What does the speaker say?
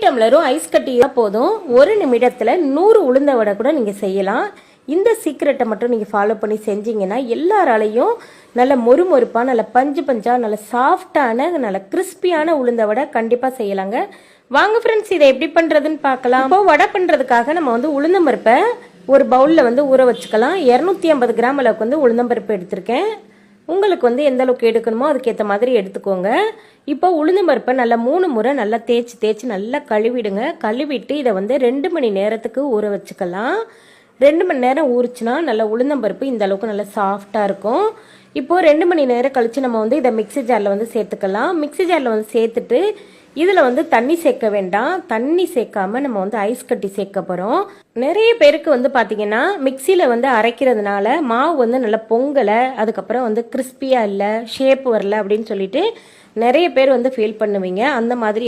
டம்ளரும் ice கட்டியா போதும். 1 நிமிடத்தில் 100 உளுந்த வடை கூட நீங்கள் செய்யலாம். இந்த சீக்கிரட்டை மட்டும் நீங்கள் ஃபாலோ பண்ணி செஞ்சீங்கன்னா எல்லாராலையும் நல்ல மொறுமொறுப்பாக, நல்ல பஞ்சு பஞ்சாக, நல்ல சாஃப்டான, நல்ல கிறிஸ்பியான உளுந்த வடை கண்டிப்பாக செய்யலாங்க. வாங்க ஃப்ரெண்ட்ஸ், இதை எப்படி பண்ணுறதுன்னு பார்க்கலாம். இப்போ வடை பண்ணுறதுக்காக நம்ம வந்து உளுந்தம்பருப்பை ஒரு பவுலில் வந்து ஊற வச்சுக்கலாம். 250 கிராம் அளவுக்கு வந்து உளுந்தம்பருப்பு எடுத்திருக்கேன். உங்களுக்கு வந்து எந்த அளவுக்கு எடுக்கணுமோ அதுக்கேற்ற மாதிரி எடுத்துக்கோங்க. இப்போ உளுந்தம்பருப்பை நல்லா 3 முறை நல்லா தேய்ச்சி நல்லா கழுவிடுங்க. கழுவிட்டு இதை வந்து 2 மணி நேரத்துக்கு ஊற வச்சுக்கலாம். 2 மணி நேரம் ஊறிச்சுன்னா நல்லா உளுந்தம்பருப்பு இந்த அளவுக்கு நல்லா சாஃப்டாக இருக்கும். இப்போது 2 மணி நேரம் கழித்து நம்ம வந்து இதை மிக்ஸி ஜாரில் வந்து சேர்த்துக்கலாம். மிக்ஸி ஜாரில் வந்து சேர்த்துட்டு இதில் வந்து தண்ணி சேர்க்க வேண்டாம். தண்ணி சேர்க்காம நம்ம வந்து ஐஸ் கட்டி சேர்க்க போகிறோம். நிறைய பேருக்கு வந்து பார்த்தீங்கன்னா மிக்சியில் வந்து அரைக்கிறதுனால மாவு வந்து நல்லா பொங்கலை, அதுக்கப்புறம் வந்து கிறிஸ்பியாக இல்லை, ஷேப் வரல அப்படின்னு சொல்லிட்டு நிறைய பேர் வந்து ஃபீல் பண்ணுவீங்க. அந்த மாதிரி